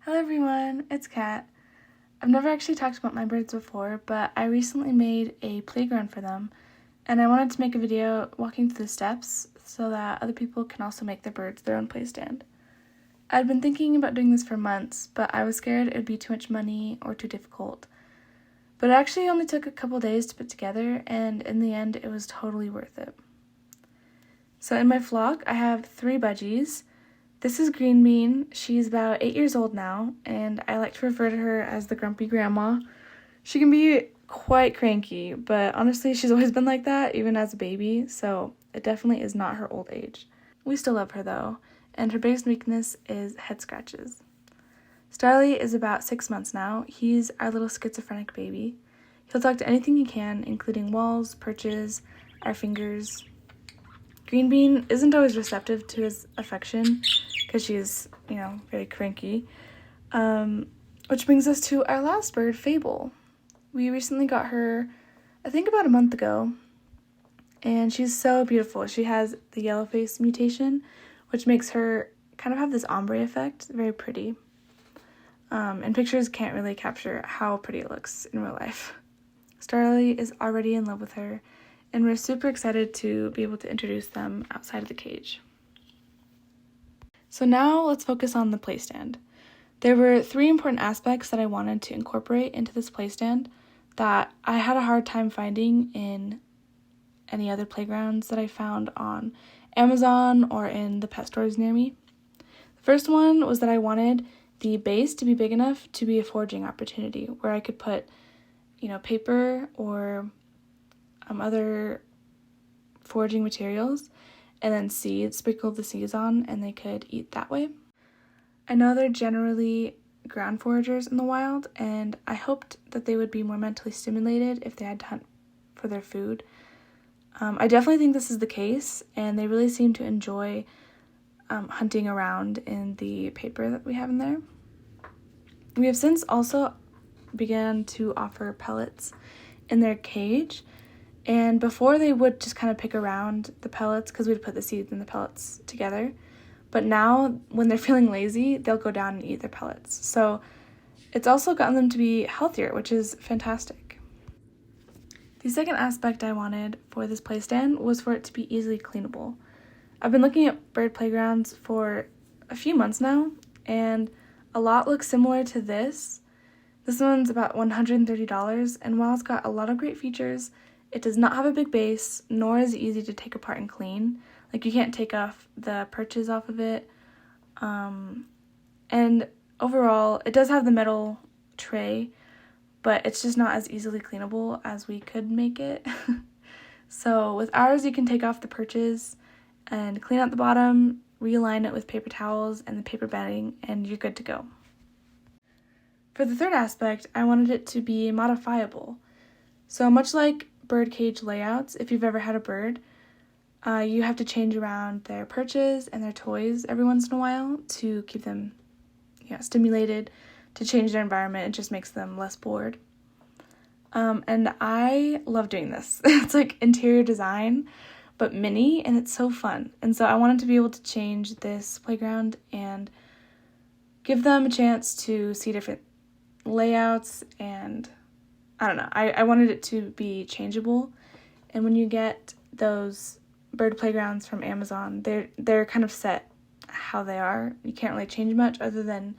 Hello everyone, it's Kat. I've never actually talked about my birds before, but I recently made a playground for them, and I wanted to make a video walking through the steps so that other people can also make their birds their own playstand. I'd been thinking about doing this for months, but I was scared it would be too much money or too difficult. But it actually only took a couple days to put together, and in the end it was totally worth it. So in my flock, I have 3 budgies. This is Green Bean. She's about 8 years old now, and I like to refer to her as the grumpy grandma. She can be quite cranky, but honestly, she's always been like that, even as a baby, so it definitely is not her old age. We still love her though, and her biggest weakness is head scratches. Starly is about 6 months now. He's our little schizophrenic baby. He'll talk to anything he can, including walls, perches, our fingers. Green Bean isn't always receptive to his affection because she's, very cranky. Which brings us to our last bird, Fable. We recently got her, I think about a month ago, and she's so beautiful. She has the yellow face mutation, which makes her kind of have this ombre effect, very pretty. And pictures can't really capture how pretty it looks in real life. Starly is already in love with her, and we're super excited to be able to introduce them outside of the cage. So now let's focus on the playstand. There were 3 important aspects that I wanted to incorporate into this playstand that I had a hard time finding in any other playgrounds that I found on Amazon or in the pet stores near me. The first one was that I wanted the base to be big enough to be a foraging opportunity where I could put, paper or other foraging materials and then seeds, sprinkle the seeds on, and they could eat that way. I know they're generally ground foragers in the wild, and I hoped that they would be more mentally stimulated if they had to hunt for their food. I definitely think this is the case, and they really seem to enjoy hunting around in the paper that we have in there. We have since also began to offer pellets in their cage, and before they would just kind of pick around the pellets because we'd put the seeds and the pellets together. But now when they're feeling lazy, they'll go down and eat their pellets. So it's also gotten them to be healthier, which is fantastic. The second aspect I wanted for this playstand was for it to be easily cleanable. I've been looking at bird playgrounds for a few months now, and a lot looks similar to this. This one's about $130, and while it's got a lot of great features, it does not have a big base, nor is it easy to take apart and clean. Like, you can't take off the perches off of it. And overall, it does have the metal tray, but it's just not as easily cleanable as we could make it. So with ours, you can take off the perches and clean out the bottom, realign it with paper towels and the paper bedding, and you're good to go. For the third aspect, I wanted it to be modifiable. So much like bird cage layouts, if you've ever had a bird, you have to change around their perches and their toys every once in a while to keep them stimulated, to change their environment. It just makes them less bored. And I love doing this. It's like interior design, but mini, and it's so fun. And so I wanted to be able to change this playground and give them a chance to see different layouts, and I don't know, I wanted it to be changeable. And when you get those bird playgrounds from Amazon, they're kind of set how they are. You can't really change much other than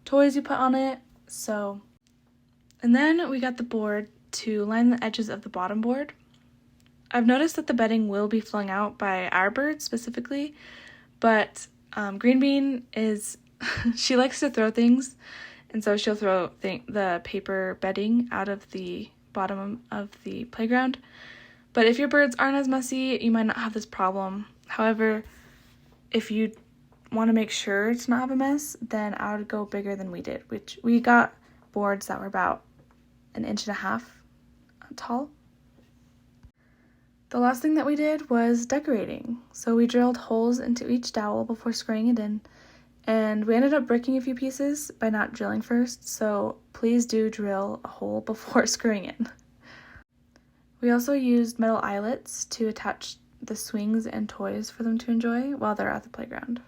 toys you put on it. So, and then we got the board to line the edges of the bottom board. I've noticed that the bedding will be flung out by our birds specifically, but Green Bean is, she likes to throw things, and so she'll throw the paper bedding out of the bottom of the playground. But if your birds aren't as messy, you might not have this problem. However, if you want to make sure to not have a mess, then I would go bigger than we did, which we got boards that were about 1.5 inches tall. The last thing that we did was decorating. So we drilled holes into each dowel before screwing it in, and we ended up breaking a few pieces by not drilling first, so please do drill a hole before screwing in. We also used metal eyelets to attach the swings and toys for them to enjoy while they're at the playground.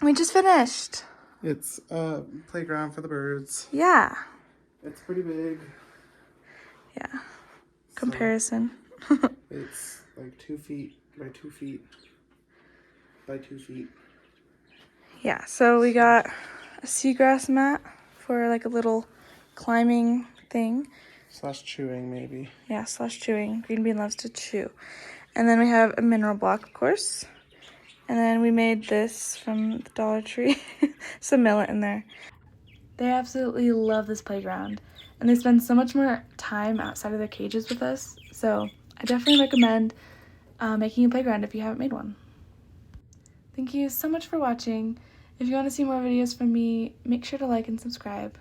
We just finished. It's a playground for the birds. Yeah. It's pretty big. Yeah. Comparison. It's like 2 feet by 2 feet by 2 feet. Yeah, so we got a seagrass mat for like a little climbing thing. / chewing, maybe. Yeah, / chewing. Green bean loves to chew. And then we have a mineral block, of course. And then we made this from the Dollar Tree. Some millet in there. They absolutely love this playground. And they spend so much more time outside of their cages with us. So I definitely recommend making a playground if you haven't made one. Thank you so much for watching. If you want to see more videos from me, make sure to like and subscribe.